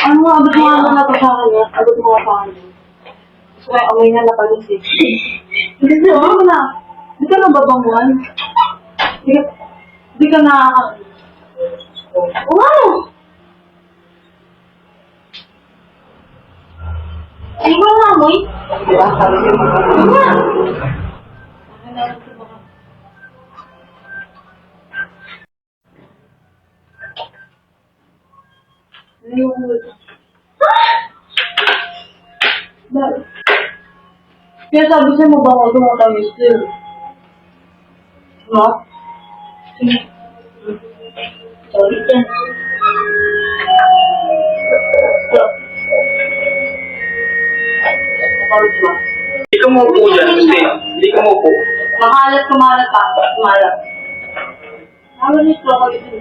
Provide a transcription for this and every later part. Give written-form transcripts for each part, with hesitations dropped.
Ano nga, abot mo nga na to sa akin, ha? Abot mo nga sa akin. Gusto ko yung amoy na napalisip. Hindi mo na. Di ka na babanguan. Di ka na... Wow! Ay, ko na amoy. Diba? Sabi ko yung amoy. Diba? Akin na lang sa baka. Bakit? Kaya sabi siya mabango tumatamis din. No? Sige. Sorry yan. Hindi ka maupo dyan, kasi hindi ka maupo. Makalat, kumalat pa. Kumalat. Nakalit ko ako ito.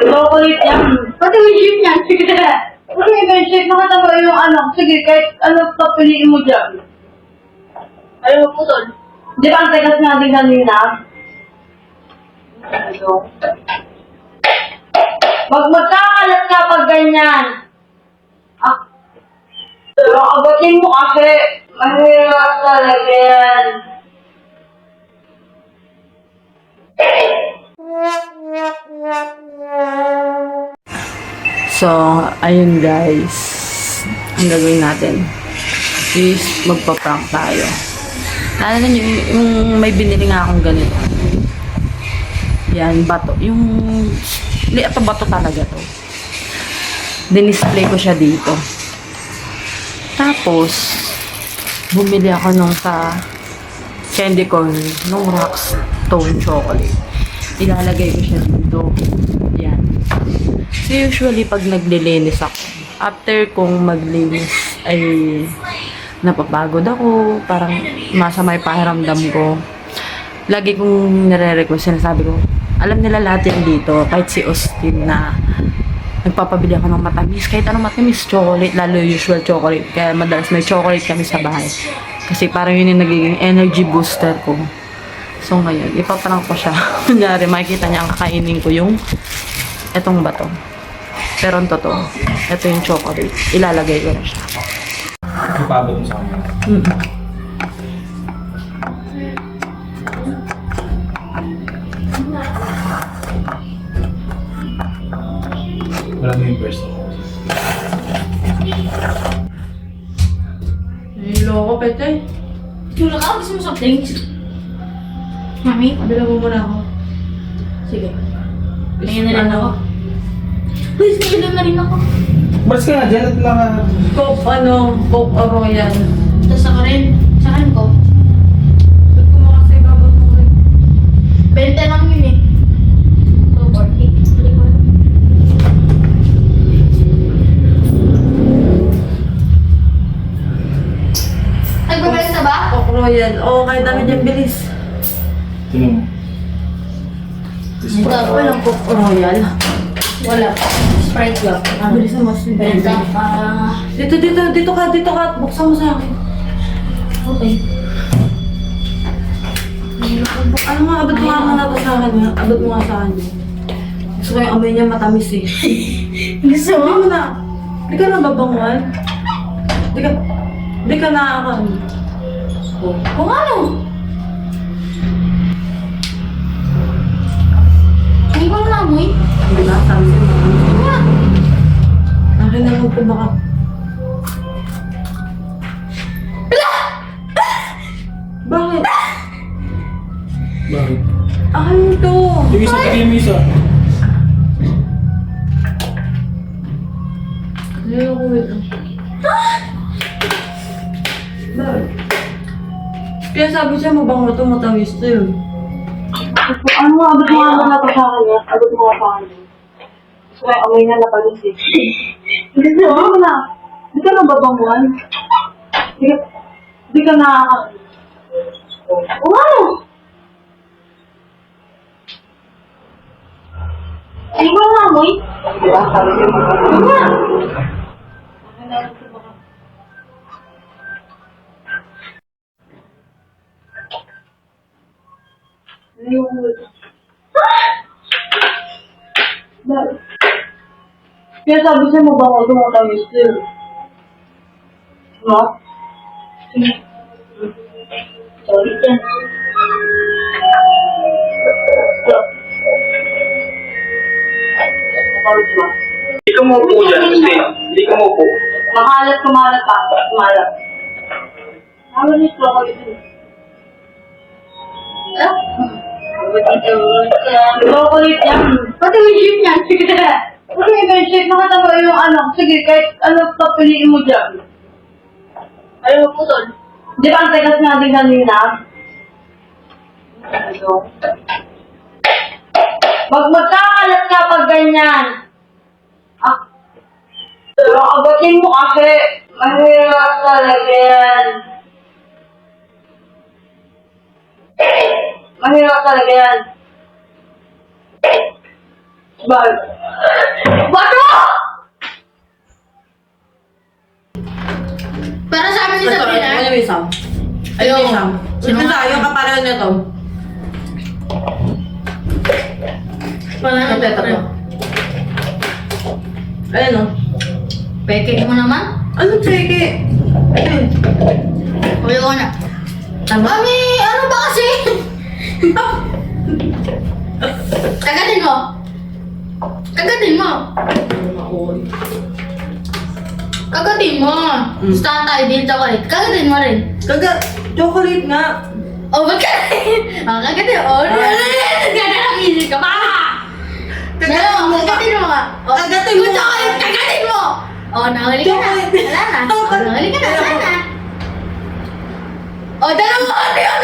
Chocolate yan. Pati may ship niyan. Sige. Pati may ship. Nakataba yung ano. Sige, kahit ano papiliin mo dyan. Ayaw mo po tol. Di ba ang tegas nga din kanina? Wag magkakalat ka pag ganyan. Ah. Abatin mo kasi. Mahirap talaga yan. So, ayun guys. Ang gagawin natin is magpa-prank tayo. Naalala nyo, yung may binili nga akong ganito. Yan, bato. Ito bato talaga to. Dinisplay ko siya dito. Tapos, bumili ako nung sa candy corn, nung Rock Stone chocolate. Ilalagay ko siya dito. Yan. So, usually, pag naglilinis ako, after kong maglinis, ay napapagod ako, parang masama yung pakiramdam ko. Lagi kong nire-request, sinasabi ko, alam nila lahat yan dito, kahit si Austin na nagpapabili ako ng matamis, kahit anong matamis, chocolate, lalo usual chocolate, kaya madalas may chocolate kami sa bahay. Kasi parang yun yung nagiging energy booster ko. So ngayon, ipaprank ko siya. Kunyari, makikita niya ang kakainin ko yung etong bato. Pero ang totoo, ito yung chocolate. Ilalagay ko na siya. Ipabot mo sa kanya. Wala mo yung first. Niloko, pete. Tula ka, gusto mo soft drinks? Mami? Bila mo muna ako. Sige. Tingin na rin ako. Please, nagbilang na rin ako. Balas ka nga dyan at mga... Coke Royal. Tapos ako rin. Sa akin ko. Ba't ko makasay babot mo rin? 20 lang yun eh. 240. Tuloy ko. Nagbabalas na ba? Coke Royal. Oo, kahit dami dyan bilis. Tingnan mo. Walang Coke Royal. Wala. Sprite lang. Bilis na mas. Benta pa. Dito ka. Buksan mo sa akin. Okay. Ano nga, abot mo nga muna to sa akin. Abot mo nga sa akin. Gusto ko yung amoy niya matamis eh. Gusto mo? Hindi mo na. Di ka na babanguan. Di ka na ako. Kung ano? Ay, ko na amoy. Hindi ba? Sabi ko. Nga. Akin na lang po baka. Bakit? Bakit? Akin to. Yung isa, tigil mo isa. Ayaw ko wait lang. Bakit? Kaya sabi siya mabango to, matamis to yun. Ano nga, abot mo nga na to sa akin, ha? Abot mo nga sa akin. Gusto ko yung amoy na napalisip. Hindi mo na. Di ka na babanguan. Di ka na... Wow! Ay, ko na amoy. Diba? Sabi ko yung amoy. Nga. Akin na lang sa baka. Kaya sabi siya mabango doon ang tamis din. No? Sorry, yan. Hindi ka maupo dyan kasi hindi ka maupo. Makalat, kumalat pa. Kumalat. Nakalit ko ako ito. Chocolate yan. Pati yung chip niyan. Sige. Pati yung chip. Nakataba yung ano. Sige, kahit ano papiliin mo dyan. Ayaw mo putol. Di ba ang tegas nga din kanina? Wag magkakalat ka pag ganyan. Ah. Abatin mo kasi. Mahirap talaga yan. Mahirap talaga yan. Bakit? Bato! Para sa amin ni Ito, Sabrina. ano yung isang? Ayun, Ayun. isang. Sino Ito nga? yung kapareho nito. Wala na Ito. Ayun o. Peke mo naman. Ano cheke? Ayun. Uy, ko na. Mami, ano ba kasi? Kagatin mo. Kagatin mo. Kagatin mo. Gustahan tayo din chocolate. Kagatin mo rin. Chocolate nga. Oh, magkagatin. Oh, kagatin. Oh, ganda-isip ka pa. Kagatin mo nga. Oh, Kagatin mo. Yung chocolate, kagatin mo. Oh, nahuli ka na. Wala na. Oh, nahuli ka na. Wala na. Oh, dalawa. Ano yun?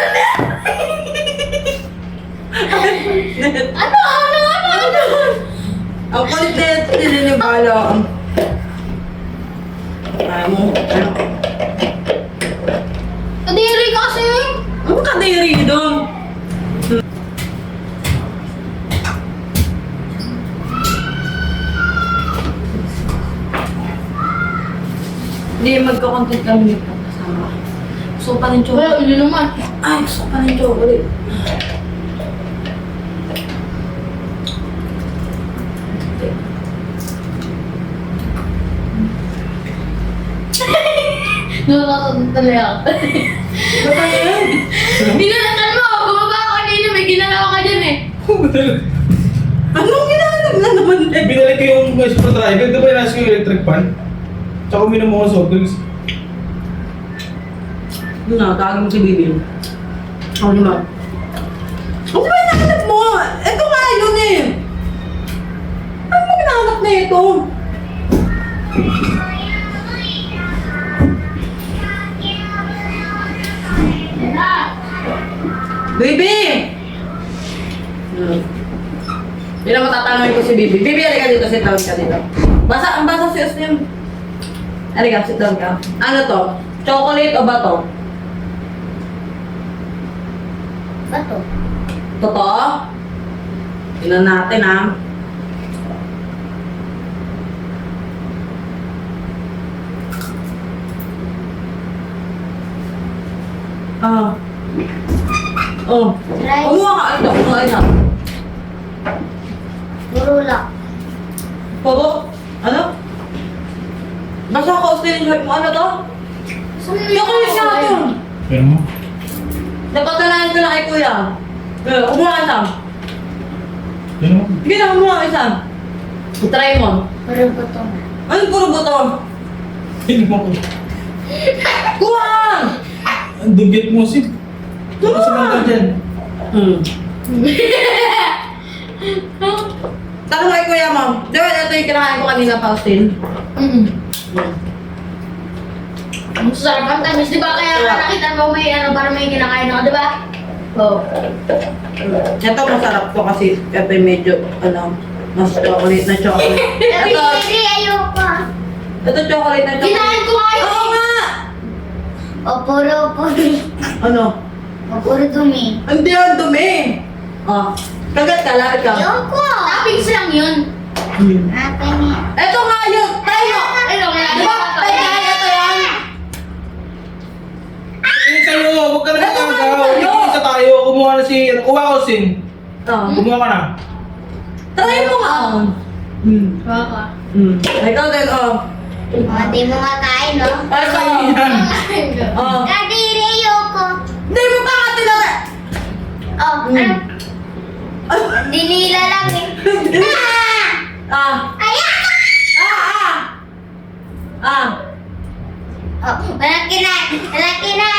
Ano? Ang kulit na ito, nilinibalo. Ayaw mo, ano? Kadiri kasi. Ang kadiri doon. Hindi, magka-content kami nito. Kasama. Gusto ko pa rin Wala, chocolate. uli naman. Ay, gusto ko pa rin chocolate. Natatakot talaga ako. Ba't ano yan? Binalakan mo! Bumaba ako kanina, may ginalaw ka dyan eh. Anong ginagawa na naman eh? Binalik ko yung screwdriver, di ba yung nasa yung electric fan? Tsaka uminom mo ng soft drinks. Doon na, tawagin mo si Bibi. Ako naman. Ano ba hinahanap mo? Ito nga yun eh. Ano ba hinahanap na ito? Bibi! Yun ang matatanungin ko si Bibi. Bibi, halika dito, sit down ka dito. Ang basa si Osnim. Halika, sit down ka. Ano to? Chocolate o bato? Bato. Totoo? Tingnan natin ha. Ah. Oh. Rice. Kumuha ka. Ito, kumuha ka. Burula. Puro? Ano? Basta ako Austin shirt mo. Ano to? Chocolate siya ito. Pero mo? Napatanayan ko na kay kuya. Kumuha ka Sam. Pero mo? Sige na, kumuha ka Sam. Try mo. Parang bato. Ano puro buto? Hindi mo ko. Kuha! Ang dugit mo si... Ano sa mga dyan? Tanong kay kuya mo. Di ba ito yung kinakain ko kanina pa Austin? Ang sarap ang tamis, di ba? Kaya Sarap. nakita mo may ano, parang may kinakain ako, di ba? Oo. Ito masarap to kasi ito yung medyo ano, mas chocolate na chocolate. Ito, ayoko. ito chocolate na chocolate. Kinain ko nga yun. Oo nga! O, puro. Ano? O, puro dumi. Hindi ang dumi. Oh, kagat ka, lapit ka. Ayoko. Toppings lang yun. Ito nga yun! Tayo! Ayun, Di ba? Tayo! Ito yan! Eh, kayo, huwag ka na Ito nga, magkagaw. ito. Isa tayo, kumuha na si... Kuha ko sin. Oh. Kumuha ka na. Try mo nga. Baka. Ikaw din, oh. Di mo makain, no? Ito. Oh. Kadiri, ayoko. Hindi mo pa ka tinara. Oh, dinila lang eh. Ayoko! Oh, malaki na! Malaki na!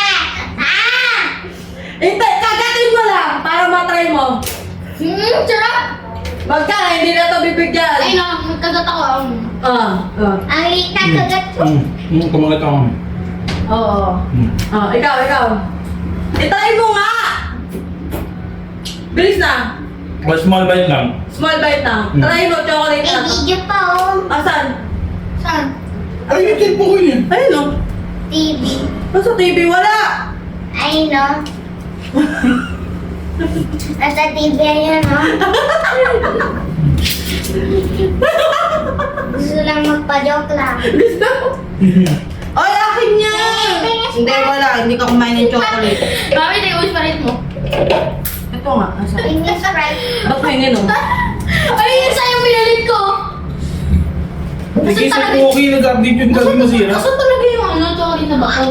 Hindi, kagatin mo lang para matry mo. Sarap! Magka, hindi na ito bibigyan. Ay, no, magkagat ako. Ang liit na kagat ko. Kumagat ako. Oo. Ikaw. Itry mo nga! Bilis na. Well, small bite lang. Small bite na. Try mo, chocolate May na. video pa, oh. Asan? Saan? Ay, yung tempo ko yun. Ayun o. TV. Nasa TV, wala. Ay, no. Nasa TV yan, no? Gusto lang magpa-joke lang. Gusto mo? Ay, akin yan! Hindi, wala. Hindi ka kumain ng chocolate. Mami, tayo favorite mo. Ito nga. Asan? Pingin Sprite. Ba't kainin o? Ay, yun sa'yo pinalit ko. Hindi kasi okay, nag-update yung gabi masira. Nasaan talaga yung chocolate na bako?